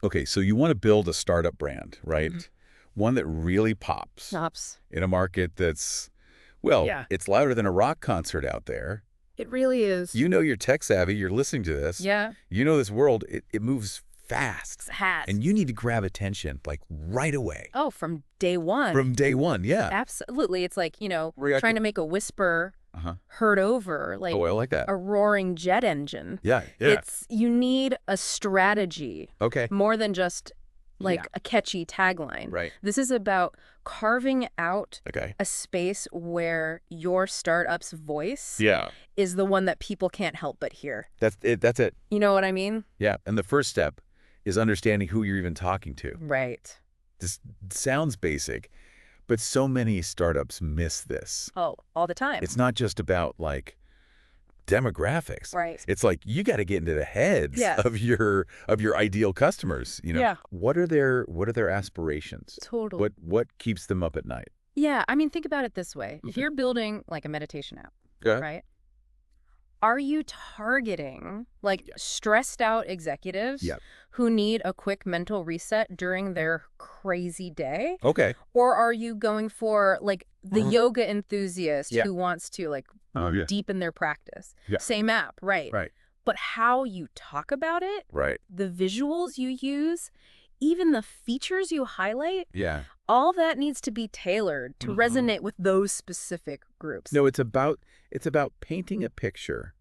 Okay, so you want to build a startup brand, right? One that really pops Ops. in a market that's, well, Yeah. it's louder than a rock concert out there. It really is. You know you're tech savvy, you're listening to this. Yeah. You know this world, it moves fast. It has. And you need to grab attention, like, right away. Oh, from day one. From day one, yeah. Absolutely. It's like, Reactive. trying to make a whisper Uh-huh. heard over, like Oh, I like that. a roaring jet engine. Yeah, yeah. You need a strategy Okay. more than just like Yeah. a catchy tagline. Right. This is about carving out Okay. a space where your startup's voice Yeah. is the one that people can't help but hear. That's it. You know what I mean? Yeah. And the first step is understanding who you're even talking to. Right. This sounds basic, but so many startups miss this. Oh, all the time. It's not just about, like, demographics. Right. It's like you got to get into the heads Yeah. of your ideal customers, Yeah. What are their aspirations? Totally. What keeps them up at night? Yeah, I mean, think about it this way. If you're building like a meditation app, Okay. right? Are you targeting like stressed out executives Yep. who need a quick mental reset during their crazy day? Okay. Or are you going for like the yoga enthusiast Yeah. who wants to like Oh, yeah. deepen their practice? Yeah. Same app, right? Right. But how you talk about it, Right. the visuals you use, even the features you highlight, Yeah. all that needs to be tailored to resonate with those specific groups. No, it's about painting a picture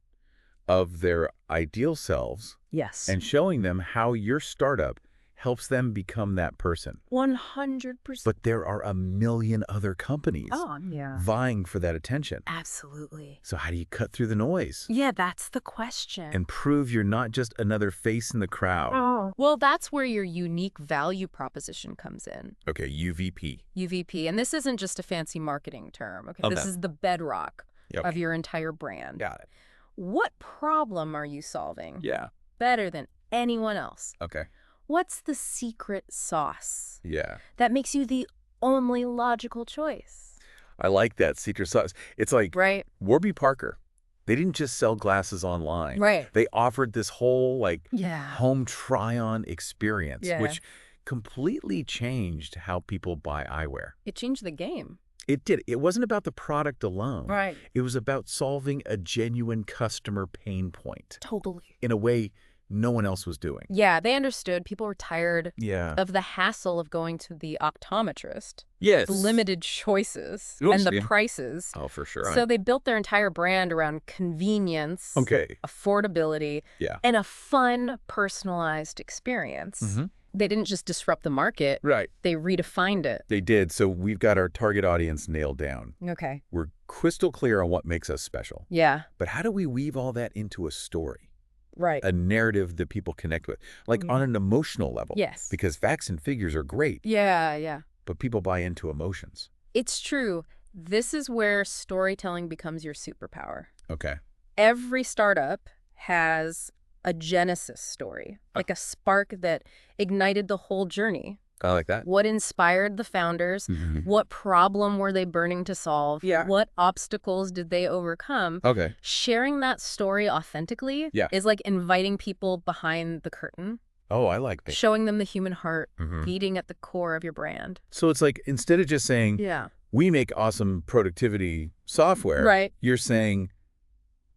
of their ideal selves Yes. and showing them how your startup helps them become that person. 100%. But there are a million other companies Oh, yeah. vying for that attention. Absolutely. So how do you cut through the noise Yeah, that's the question. and prove you're not just another face in the crowd? Oh. Well, that's where your unique value proposition comes in. Okay, UVP. UVP. And this isn't just a fancy marketing term. Okay. Okay. This is the bedrock Okay. of your entire brand. Got it. What problem are you solving Yeah. better than anyone else? Okay. What's the secret sauce Yeah. that makes you the only logical choice? I like that secret sauce. It's like Right. Warby Parker. They didn't just sell glasses online. Right. They offered this whole Yeah. home try-on experience, Yeah. which completely changed how people buy eyewear. It changed the game. It did. It wasn't about the product alone. Right. It was about solving a genuine customer pain point Totally. in a way no one else was doing. Yeah, they understood. People were tired Yeah. of the hassle of going to the optometrist, Yes. the limited choices, Oops, and the yeah. prices. Oh, for sure. So they built their entire brand around convenience, Okay. affordability, Yeah. and a fun, personalized experience. Mhm. They didn't just disrupt the market, Right. they redefined it. They did. So we've got our target audience nailed down. Okay. We're crystal clear on what makes us special. Yeah. But how do we weave all that into a story? Right. A narrative that people connect with, like on an emotional level. Yes. Because facts and figures are great, Yeah, yeah. but people buy into emotions. It's true. This is where storytelling becomes your superpower. Okay. Every startup has a genesis story, like a spark that ignited the whole journey. I like that. What inspired the founders? Mhm. What problem were they burning to solve? Yeah. What obstacles did they overcome? Okay. Sharing that story authentically Yeah. is like inviting people behind the curtain, Oh, I like that. showing them the human heart Mhm. beating at the core of your brand. So it's like instead of just saying, Yeah. we make awesome productivity software, Right. you're saying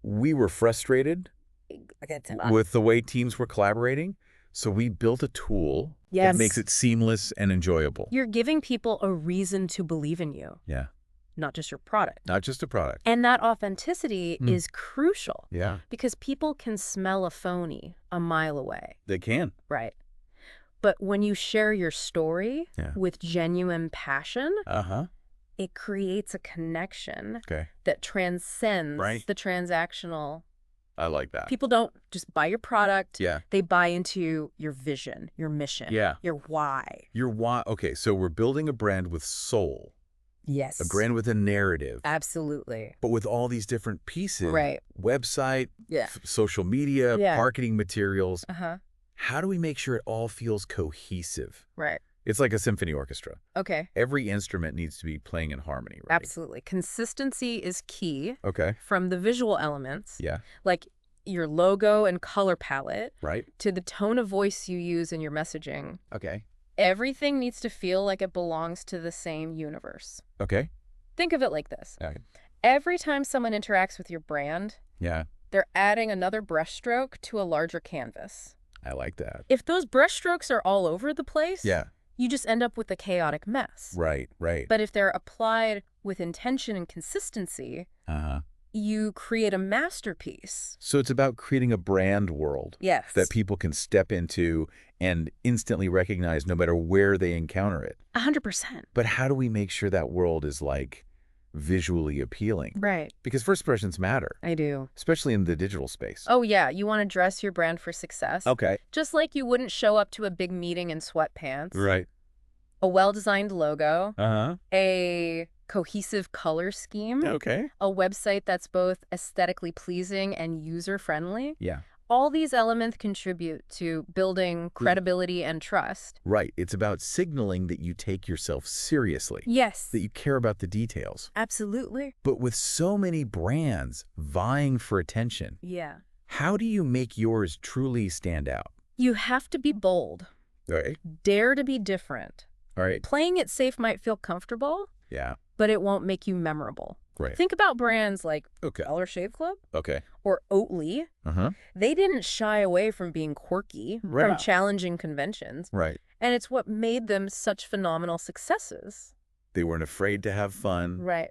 we were frustrated Uh, with the way teams were collaborating. So we built a tool Yes. that makes it seamless and enjoyable. You're giving people a reason to believe in you, Yeah. not just your product. Not just a product. And that authenticity Mm. is crucial Yeah. because people can smell a phony a mile away, They can. right? But when you share your story Yeah. with genuine passion, Uh-huh. it creates a connection Okay. that transcends Right. the transactional. I like that. People don't just buy your product. Yeah. They buy into your vision, your mission, Yeah. your why. Your why. Okay, so we're building a brand with soul, Yes. a brand with a narrative, Absolutely. but with all these different pieces. Right. Website, Yeah. social media, Yeah. marketing materials. Uh-huh. How do we make sure it all feels cohesive? Right. It's like a symphony orchestra. Okay. Every instrument needs to be playing in harmony, right? Absolutely. Consistency is key Okay. from the visual elements. Yeah. Like your logo and color palette, Right? to the tone of voice you use in your messaging. Okay. Everything needs to feel like it belongs to the same universe. Okay. Think of it like this. Okay. Every time someone interacts with your brand, Yeah, they're adding another brushstroke to a larger canvas. I like that. If those brushstrokes are all over the place, Yeah. you just end up with a chaotic mess. Right, right. But if they're applied with intention and consistency, Uh-huh. you create a masterpiece. So it's about creating a brand world Yes. that people can step into and instantly recognize no matter where they encounter it. 100%. But how do we make sure that world is like visually appealing? Right. Because first impressions matter, I do. especially in the digital space. Oh, yeah. You want to dress your brand for success. Okay. Just like you wouldn't show up to a big meeting in sweatpants. Right. A well-designed logo. Uh-huh. A cohesive color scheme. Okay. A website that's both aesthetically pleasing and user-friendly. Yeah. All these elements contribute to building credibility and trust. Right. It's about signaling that you take yourself seriously, Yes. that you care about the details. Absolutely. But with so many brands vying for attention, Yeah. how do you make yours truly stand out? You have to be bold. All right. Dare to be different. All right. Playing it safe might feel comfortable, Yeah. but it won't make you memorable. Right. Think about brands like Okay. Dollar Shave Club Okay. or Oatly. Uh-huh. They didn't shy away from being quirky, Right. from challenging conventions, Right. and it's what made them such phenomenal successes. They weren't afraid to have fun, Right.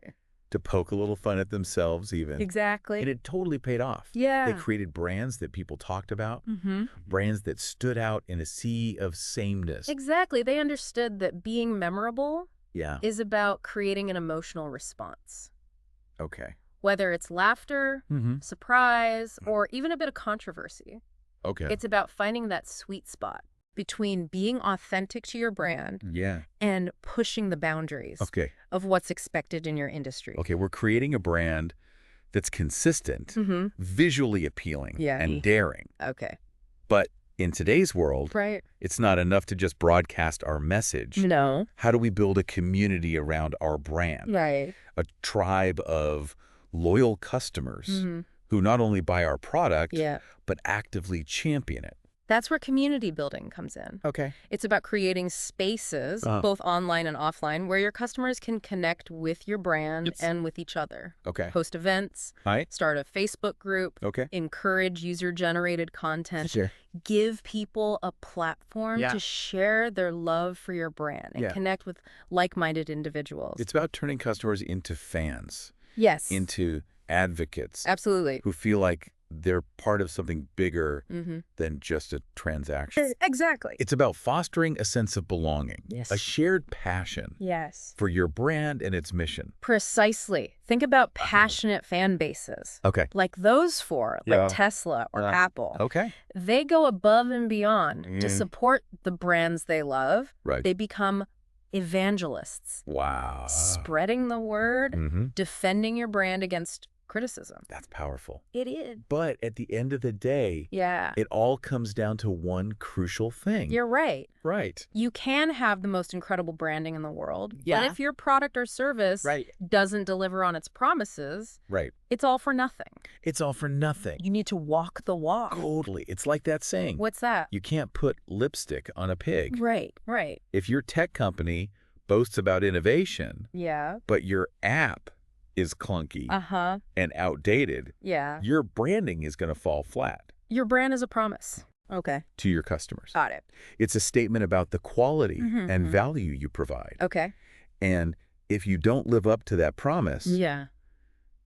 to poke a little fun at themselves even. Exactly. And it totally paid off. Yeah. They created brands that people talked about, Mm-hmm. brands that stood out in a sea of sameness. Exactly. They understood that being memorable Yeah. is about creating an emotional response. Okay. Whether it's laughter, Mm-hmm. surprise, or even a bit of controversy. Okay. It's about finding that sweet spot between being authentic to your brand Yeah. and pushing the boundaries Okay. of what's expected in your industry. Okay. We're creating a brand that's consistent, Mm-hmm. visually appealing, Yeah. and daring. Okay. But in today's world, Right. it's not enough to just broadcast our message. No. How do we build a community around our brand? Right. A tribe of loyal customers Mm-hmm. who not only buy our product, Yeah. but actively champion it. That's where community building comes in. Okay. It's about creating spaces, Uh-huh. both online and offline, where your customers can connect with your brand Yes. and with each other. Okay. Host events, Hi. start a Facebook group, Okay. encourage user-generated content, Sure. give people a platform Yeah. to share their love for your brand and Yeah. connect with like-minded individuals. It's about turning customers into fans, Yes. into advocates Absolutely. who feel like they're part of something bigger Mm-hmm. than just a transaction. Exactly. It's about fostering a sense of belonging, Yes. a shared passion Yes. for your brand and its mission. Precisely. Think about passionate fan bases. Okay. Like those four, Yeah. like Tesla or Apple. Okay. They go above and beyond to Mm. support the brands they love. Right. They become evangelists, Wow. spreading the word, Mm-hmm. defending your brand against criticism. That's powerful. It is. But at the end of the day, Yeah. it all comes down to one crucial thing. You're right. right. You can have the most incredible branding in the world, Yeah. but if your product or service doesn't deliver on its promises, Right. it's all for nothing. It's all for nothing. You need to walk the walk. Totally. It's like that saying. What's that? You can't put lipstick on a pig. Right, right. If your tech company boasts about innovation, Yeah. but your app is clunky Uh-huh. and outdated, Yeah. your branding is going to fall flat Your brand is a promise. Okay. to your customers. Got it. It's a statement about the quality Mhm, and mhm. value you provide. Okay. And if you don't live up to that promise, Yeah.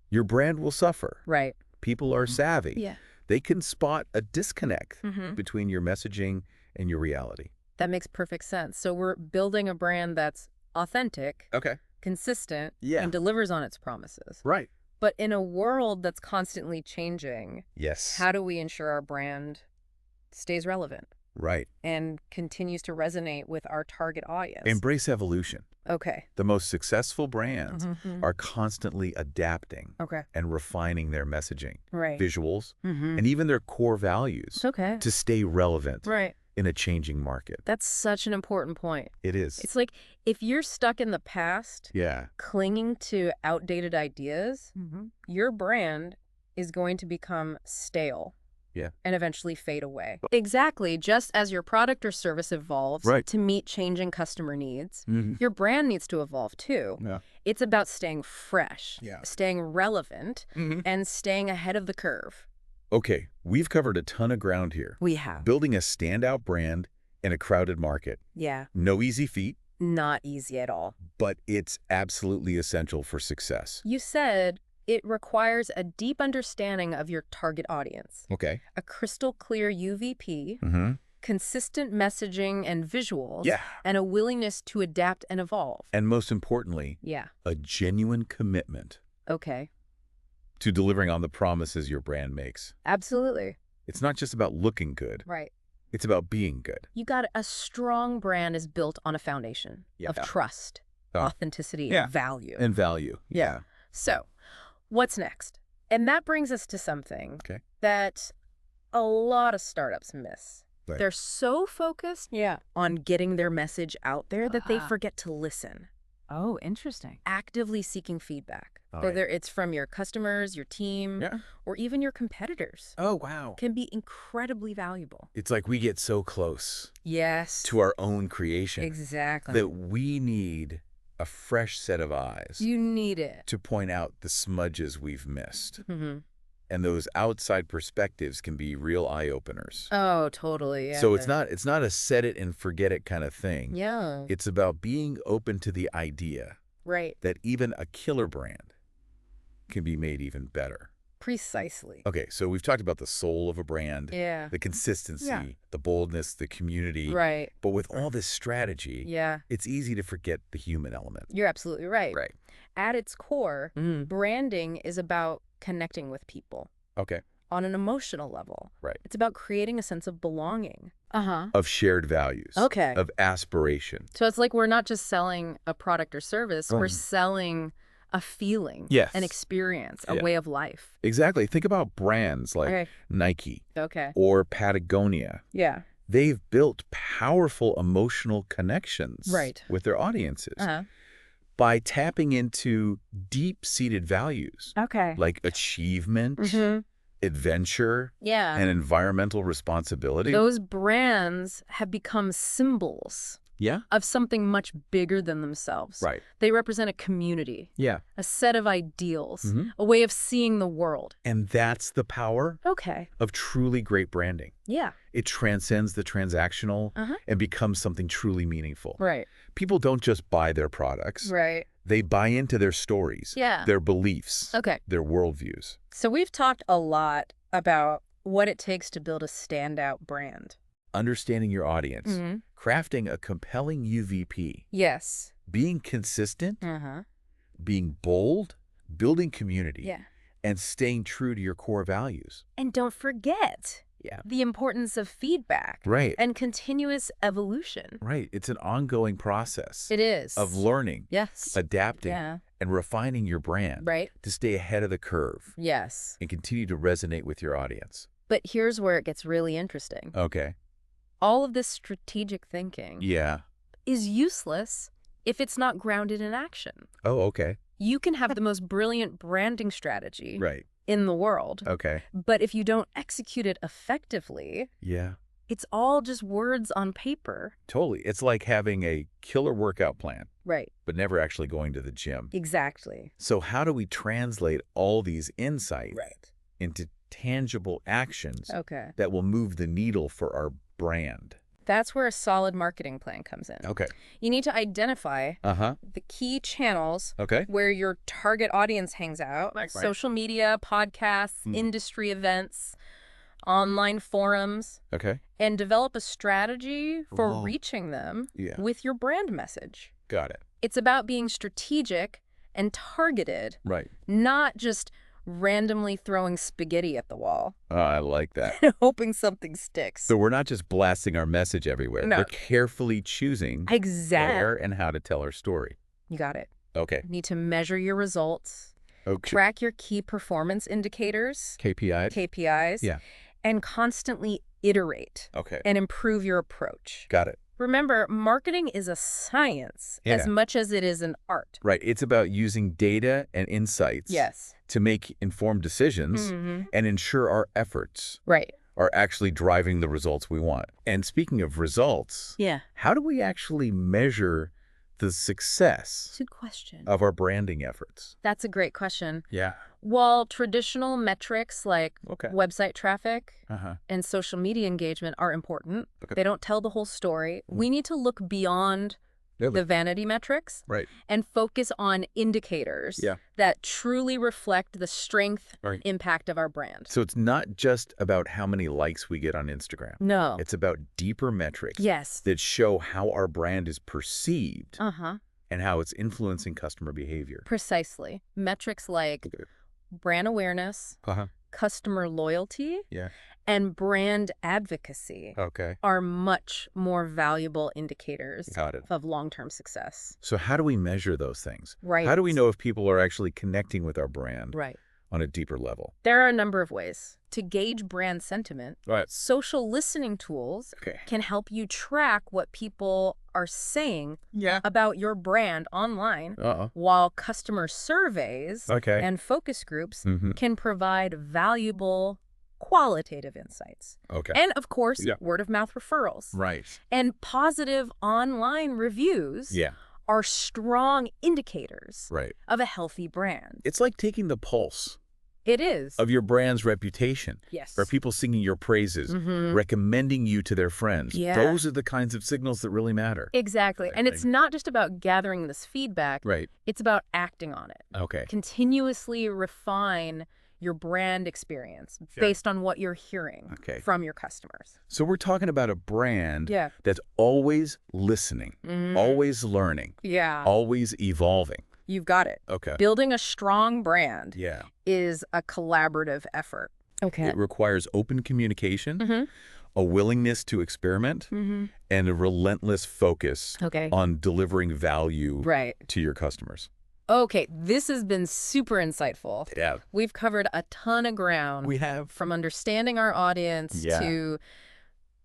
your brand will suffer. Right. People are savvy. Yeah. They can spot a disconnect Mm-hmm. between your messaging and your reality. That makes perfect sense. So we're building a brand that's authentic, Okay. consistent, Yeah. and delivers on its promises. Right. But in a world that's constantly changing, Yes. how do we ensure our brand stays relevant Right. and continues to resonate with our target audience? Embrace evolution. Okay. The most successful brands Mhm. are constantly adapting Okay. and refining their messaging, Right. visuals, Mm-hmm. and even their core values Okay. to stay relevant Right. in a changing market. That's such an important point. It is. It's like if you're stuck in the past, Yeah. clinging to outdated ideas, your brand is going to become stale. Yeah. And eventually fade away. Exactly. Just as your product or service evolves Right. to meet changing customer needs, Mm-hmm. your brand needs to evolve too. Yeah. It's about staying fresh, Yeah. staying relevant, Mm-hmm. and staying ahead of the curve. Okay, we've covered a ton of ground here. We have. Building a standout brand in a crowded market. Yeah. No easy feat, Not easy at all. but it's absolutely essential for success. You said it requires a deep understanding of your target audience, Okay. a crystal clear UVP, Mm-hmm. consistent messaging and visuals, Yeah. and a willingness to adapt and evolve. And most importantly, Yeah. a genuine commitment Okay. to delivering on the promises your brand makes. Absolutely. It's not just about looking good. Right. It's about being good. You got a strong brand is built on a foundation Yeah. of trust, Oh. authenticity, Yeah. and value. And value. Yeah. So, what's next? And that brings us to something Okay. that a lot of startups miss. Right. They're so focused on getting their message out there that they Ah. forget to listen, Oh, interesting. actively seeking feedback. All right. Whether it's from your customers, your team, Yeah. or even your competitors, Oh, wow. can be incredibly valuable. It's like we get so close Yes. to our own creation Exactly. that we need a fresh set of eyes You need it. to point out the smudges we've missed. Mm-hmm. And those outside perspectives can be real eye-openers. Oh, totally. Yeah. So it's not a set it and forget it kind of thing. Yeah. It's about being open to the idea Right. that even a killer brand can be made even better. Precisely. Okay, so we've talked about the soul of a brand, Yeah. the consistency, Yeah. the boldness, the community. Right. But with all this strategy, Yeah. it's easy to forget the human element. You're absolutely right. Right. At its core, branding is about connecting with people Okay. on an emotional level. Right. It's about creating a sense of belonging. Uh-huh. Of shared values. Okay. Of aspiration. So it's like we're not just selling a product or service, we're Mm. selling a feeling, Yes. an experience, a Yeah. way of life. Exactly. Think about brands like Okay. Nike Okay. or Patagonia. Yeah. They've built powerful emotional connections Right. with their audiences Uh-huh. by tapping into deep-seated values Okay. like achievement, Mm-hmm. adventure, Yeah. and environmental responsibility. Those brands have become symbols Yeah. of something much bigger than themselves. Right. They represent a community, Yeah. a set of ideals, Mhm. a way of seeing the world. And that's the power Okay. of truly great branding. Yeah. It transcends the transactional Uh-huh. and becomes something truly meaningful. Right. People don't just buy their products. Right. They buy into their stories, Yeah. their beliefs, Okay. their worldviews. So we've talked a lot about what it takes to build a standout brand. Understanding your audience, Mhm. crafting a compelling UVP, Yes. being consistent, Uh-huh. being bold, building community, Yeah. and staying true to your core values. And don't forget Yeah. the importance of feedback Right. and continuous evolution. Right. It's an ongoing process It is. of learning, Yes. adapting, Yeah. and refining your brand Right. to stay ahead of the curve Yes. and continue to resonate with your audience. But here's where it gets really interesting. Okay. All of this strategic thinking Yeah. is useless if it's not grounded in action. Oh, okay. You can have the most brilliant branding strategy Right. in the world, Okay. but if you don't execute it effectively, Yeah. it's all just words on paper. Totally. It's like having a killer workout plan, Right. but never actually going to the gym. Exactly. So how do we translate all these insights Right. into tangible actions Okay. that will move the needle for our brand? That's where a solid marketing plan comes in. Okay. You need to identify Uh-huh. the key channels Okay. where your target audience hangs out, Right. social media, podcasts, Hmm. industry events, online forums, Okay. and develop a strategy for Whoa. reaching them Yeah. with your brand message. Got it. It's about being strategic and targeted, Right. not just randomly throwing spaghetti at the wall, Oh, I like that. hoping something sticks. So we're not just blasting our message everywhere. No. We're carefully choosing Exactly. where and how to tell our story. You got it. Okay. You need to measure your results, Okay. track your key performance indicators, KPI. KPIs, Yeah. and constantly iterate Okay. and improve your approach. Got it. Remember, marketing is a science as Yeah. much as it is an art. Right. It's about using data and insights Yes. to make informed decisions and ensure our efforts Right. are actually driving the results we want. And speaking of results, Yeah. how do we actually measure the success Good question. of our branding efforts? That's a great question. Yeah. While traditional metrics like Okay. website traffic Uh-huh. and social media engagement are important, Okay. they don't tell the whole story. We need to look beyond the vanity metrics Right. and focus on indicators Yeah. that truly reflect the strength Right. impact of our brand. So it's not just about how many likes we get on Instagram. No. It's about deeper metrics Yes. that show how our brand is perceived Uh-huh. and how it's influencing customer behavior. Precisely. Metrics like brand awareness, Uh-huh. customer loyalty, Yeah. and brand advocacy Okay. are much more valuable indicators Got it. of long-term success. So how do we measure those things? Right. How do we know if people are actually connecting with our brand Right. on a deeper level? There are a number of ways. To gauge brand sentiment, Right. social listening tools Okay. can help you track what people are saying Yeah. about your brand online, Uh-oh. while customer surveys Okay. and focus groups Mm-hmm. can provide valuable qualitative insights. Okay. And of course, Yeah. word-of-mouth referrals. Right. And positive online reviews Yeah. are strong indicators Right. of a healthy brand. It's like taking the pulse It is. of your brand's reputation. Yes. Are people singing your praises, Mhm. recommending you to their friends? Yeah. Those are the kinds of signals that really matter. Exactly. And it's not just about gathering this feedback. Right. It's about acting on it. Okay. Continuously refine your brand experience based on what you're hearing Okay. from your customers. So we're talking about a brand Yeah. that's always listening, Mhm. always learning, Yeah. always evolving. You've got it. Okay. Building a strong brand Yeah. is a collaborative effort. Okay. It requires open communication, Mm-hmm. a willingness to experiment, Mm-hmm. and a relentless focus Okay. on delivering value Right. to your customers. Okay. This has been super insightful. Yeah. We've covered a ton of ground. We have. From understanding our audience Yeah. to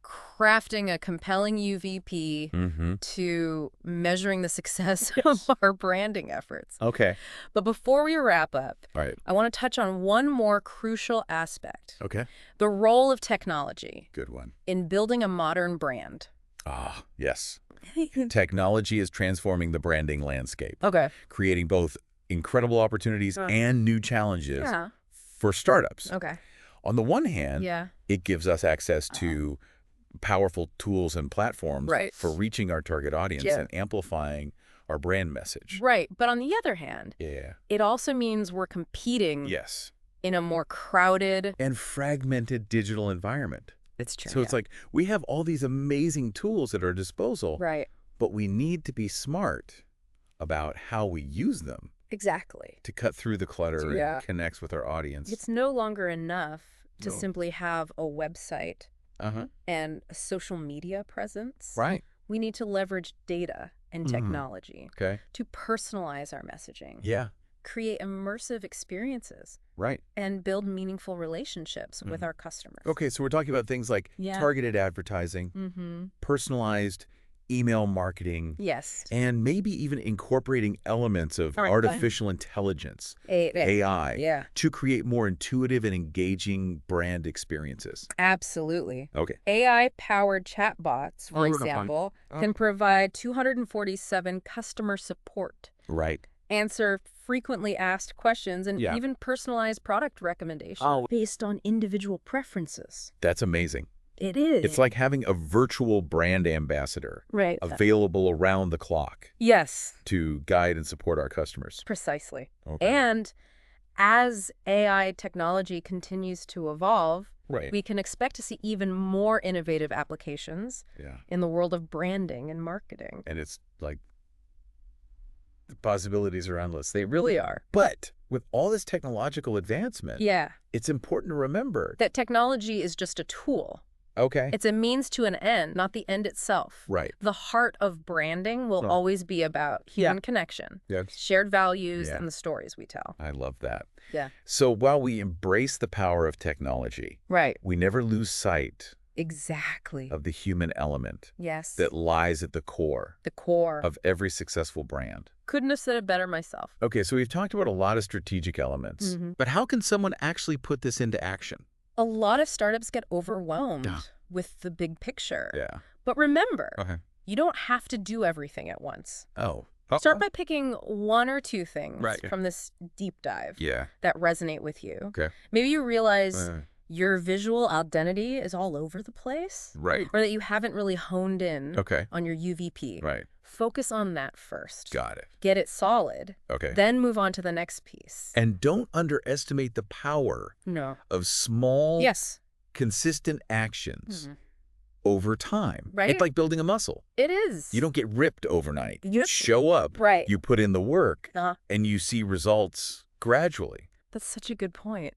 crafting a compelling UVP Mm-hmm. to measuring the success of our branding efforts. Okay. But before we wrap up, All right. I want to touch on one more crucial aspect, Okay. the role of technology Good one. in building a modern brand. Ah, yes. Technology is transforming the branding landscape, Okay. creating both incredible opportunities and new challenges Yeah. for startups. Okay. On the one hand, Yeah. it gives us access to powerful tools and platforms Right. for reaching our target audience Yeah. and amplifying our brand message. Right. But on the other hand, Yeah. it also means we're competing Yes. in a more crowded. And fragmented digital environment. It's true. So it's like we have all these amazing tools at our disposal, Right. but we need to be smart about how we use them Exactly. to cut through the clutter Yeah. and connects with our audience. It's no longer enough to No. simply have a website Uh-huh. and a social media presence. Right. We need to leverage data and Mhm. technology Okay. to personalize our messaging, Yeah. create immersive experiences, Right. and build meaningful relationships with our customers. Okay, so we're talking about things like Yeah. targeted advertising, Mm-hmm. personalized email marketing, Yes. and maybe even incorporating elements of All right, go ahead. artificial intelligence, AI. AI, to create more intuitive and engaging brand experiences. Absolutely. Okay. AI-powered chatbots, for Oh, no, example, can provide 247 customer support, Right. answer frequently asked questions, and Yeah. even personalize product recommendations Oh. based on individual preferences. That's amazing. It is. It's like having a virtual brand ambassador right. available around the clock Yes, to guide and support our customers. precisely. Okay. And as AI technology continues to evolve, Right. we can expect to see even more innovative applications Yeah. in the world of branding and marketing. And it's like the possibilities are endless. They Really really are. But with all this technological advancement, Yeah. it's important to remember. That technology is just a tool. Okay. It's a means to an end, not the end itself. Right. The heart of branding will always be about human connection, Yes. shared values, Yeah. and the stories we tell. I love that. Yeah. So while we embrace the power of technology, Right. we never lose sight Exactly. of the human element Yes. that lies at the core The core. of every successful brand. Couldn't have said it better myself. Okay, so we've talked about a lot of strategic elements, but how can someone actually put this into action? A lot of startups get overwhelmed Yeah. with the big picture. Yeah. But remember, Okay. you don't have to do everything at once. Oh. Start by picking one or two things Right. from this deep dive Yeah. that resonate with you. Okay. Maybe you realize your visual identity is all over the place, Right. or that you haven't really honed in Okay. on your UVP. Right. Focus on that first. Got it. Get it solid. Okay. Then move on to the next piece. And don't underestimate the power No. of small, Yes. consistent actions over time. Right. It's like building a muscle. It is. You don't get ripped overnight. You- Show up. Right. You put in the work, Uh-huh. and you see results gradually. That's such a good point.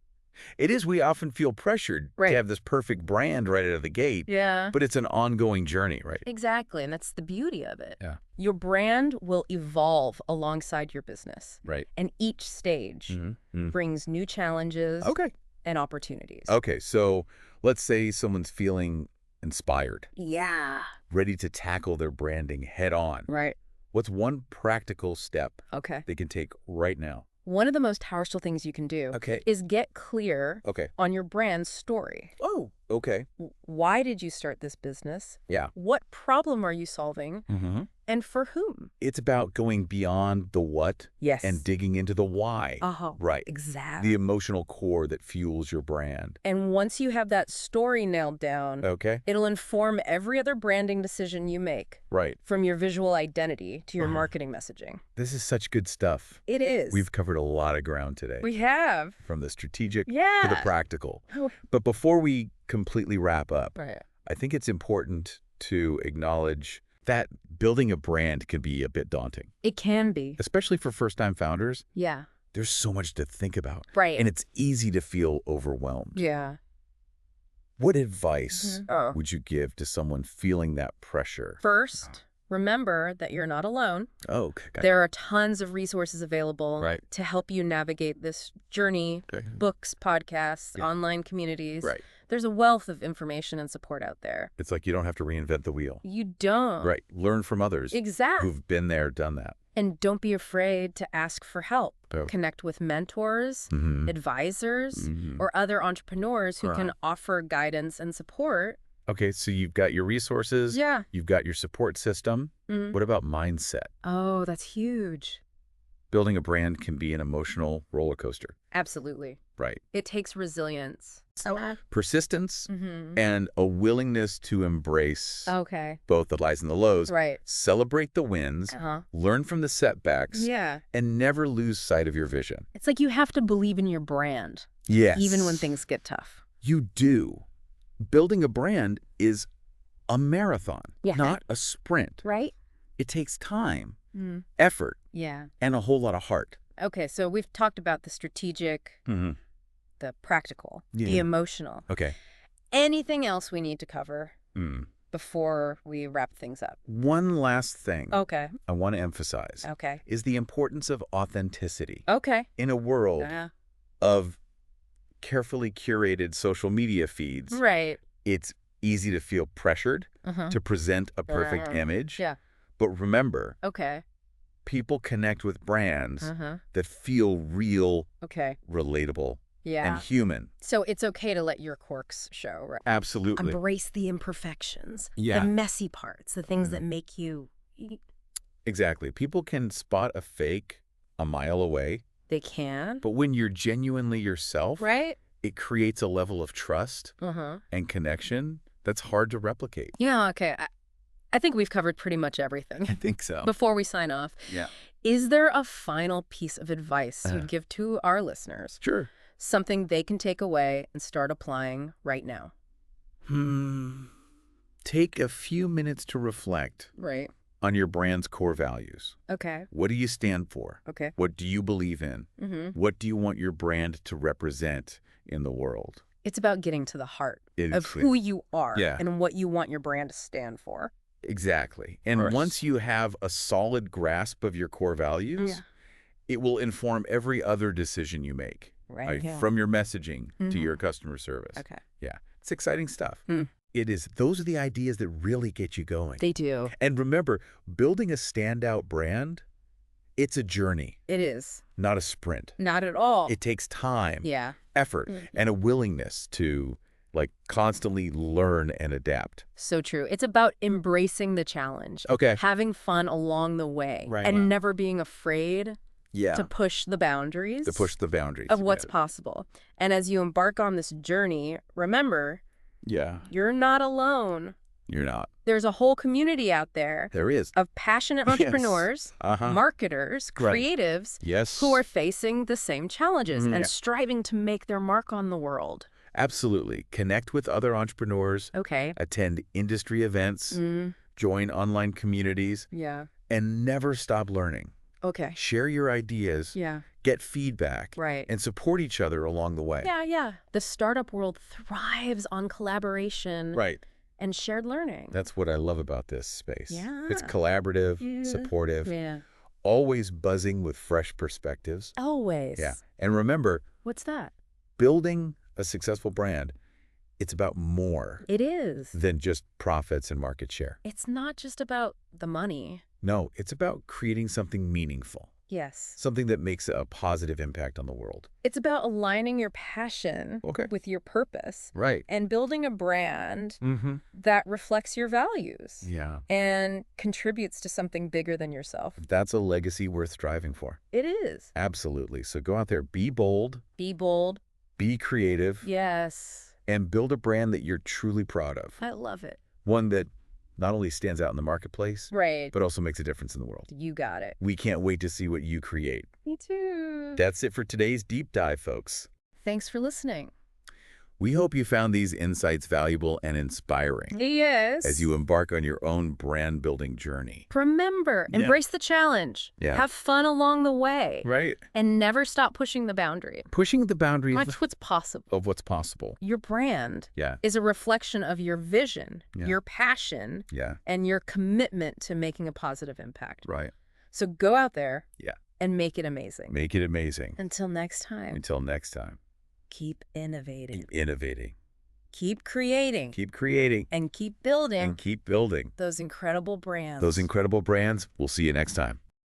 It is, we often feel pressured Right. to have this perfect brand right out of the gate, Yeah. but it's an ongoing journey, right? Exactly. And that's the beauty of it. Yeah. Your brand will evolve alongside your business. Right. And each stage Mm-hmm. brings new challenges Okay. and opportunities. Okay, so let's say someone's feeling inspired, Yeah. ready to tackle their branding head on. Right. What's one practical step Okay. they can take right now? One of the most powerful things you can do Okay. is get clear Okay. on your brand's story. Oh, okay. Why did you start this business? Yeah. What problem are you solving? Mm-hmm. And for whom? It's about going beyond the what Yes. and digging into the why. Uh-huh. Right. Exactly. The emotional core that fuels your brand. And once you have that story nailed down, Okay. it'll inform every other branding decision you make, Right. from your visual identity to your marketing messaging. This is such good stuff. It is. We've covered a lot of ground today. We have. From the strategic Yeah. to the practical. Oh. But before we completely wrap up, Right. I think it's important to acknowledge that building a brand can be a bit daunting, It can be. especially for first-time founders. Yeah. There's so much to think about, Right. and it's easy to feel overwhelmed. Yeah. What advice Oh. would you give to someone feeling that pressure? First, remember that you're not alone. Oh, okay. There are tons of resources available Right. to help you navigate this journey. Okay. Books, podcasts, Yeah. online communities. Right. There's a wealth of information and support out there. It's like you don't have to reinvent the wheel. You don't. Right. Learn from others Exactly. who've been there, done that. And don't be afraid to ask for help. Oh. Connect with mentors, Mhm. advisors, Mhm. or other entrepreneurs who can Right. offer guidance and support. Okay, so you've got your resources. Yeah. You've got your support system. Mhm. What about mindset? Oh, that's huge. Building a brand can be an emotional roller coaster. Absolutely. Right. It takes resilience. Persistence Mm-hmm. and a willingness to embrace Okay. both the highs and the lows. Right. Celebrate the wins, Uh-huh. learn from the setbacks, Yeah. and never lose sight of your vision. It's like you have to believe in your brand, Yes. even when things get tough. You do. Building a brand is a marathon, Yeah. not a sprint. Right? It takes time, Mm. effort, Yeah. and a whole lot of heart. Okay, so we've talked about the strategic, Mm-hmm. the practical, the Yeah. emotional. Okay. Anything else we need to cover Mm. before we wrap things up? One last thing Okay. I want to emphasize Okay. is the importance of authenticity. Okay. In a world Yeah. of carefully curated social media feeds, Right. it's easy to feel pressured Uh-huh. to present a perfect image. Yeah. But remember, Okay. people connect with brands Uh-huh. that feel real, Okay. relatable, Yeah. and human. So it's okay to let your quirks show, right? Absolutely. Embrace the imperfections, Yeah. the messy parts, the things that make you. Exactly. People can spot a fake a mile away, They can. but when you're genuinely yourself, Right? it creates a level of trust Uh-huh. and connection that's hard to replicate. Yeah, okay. I think we've covered pretty much everything. I think so. Before we sign off, Yeah. is there a final piece of advice Uh-huh. you'd give to our listeners? Sure. Something they can take away and start applying right now? Take a few minutes to reflect Right. on your brand's core values. Okay. What do you stand for? Okay. What do you believe in? Mm-hmm. What do you want your brand to represent in the world? It's about getting to the heart of Exactly. who you are Yeah. and what you want your brand to stand for. Exactly. And Course. once you have a solid grasp of your core values, Yeah. it will inform every other decision you make. Right. From your messaging to Mhm. your customer service. Okay. Yeah. It's exciting stuff. It is. Those are the ideas that really get you going. They do. And remember, building a standout brand, it's a journey, It is. not a sprint. Not at all. It takes time, Yeah. effort, Mhm. and a willingness to constantly learn and adapt. So true. It's about embracing the challenge. Okay. Having fun along the way. Right. And Wow. never being afraid Yeah. to push the boundaries To push the boundaries. of what's possible. And as you embark on this journey, remember, Yeah. you're not alone. You're not. There's a whole community out there There is. of passionate Yes. entrepreneurs, Uh-huh. marketers, Right. creatives Yes. who are facing the same challenges Mhm. and Yeah. striving to make their mark on the world. Absolutely. Connect with other entrepreneurs, Okay. attend industry events, join online communities, Yeah. and never stop learning. Okay. Share your ideas, Yeah. get feedback, Right. and support each other along the way. Yeah. The startup world thrives on collaboration Right. and shared learning. That's what I love about this space. Yeah. It's collaborative, Yeah. supportive, Yeah. always buzzing with fresh perspectives. Always. Yeah. And remember, What's that? building a successful brand, it's about more It is. than just profits and market share. It's not just about the money. No, it's about creating something meaningful, Yes. something that makes a positive impact on the world. It's about aligning your passion Okay. with your purpose Right. and building a brand Mm-hmm. that reflects your values Yeah. and contributes to something bigger than yourself. That's a legacy worth striving for. It is. Absolutely. So go out there, be bold, Be bold. be creative, Yes. and build a brand that you're truly proud of. I love it. One that not only stands out in the marketplace, Right. but also makes a difference in the world. You got it. We can't wait to see what you create. Me too. That's it for today's deep dive, folks. Thanks for listening. We hope you found these insights valuable and inspiring Yes. as you embark on your own brand building journey. Remember, Yeah. embrace the challenge. Yeah. Have fun along the way. Right. And never stop pushing the boundary. Pushing the boundaries Watch what's possible. of what's possible. Your brand Yeah. is a reflection of your vision, Yeah. your passion, Yeah. and your commitment to making a positive impact. Right. So go out there Yeah. and make it amazing. Make it amazing. Until next time, Until next time, keep innovating, keep innovating, keep creating, keep creating, and keep building and keep building those incredible brands. those incredible brands. We'll see you next time.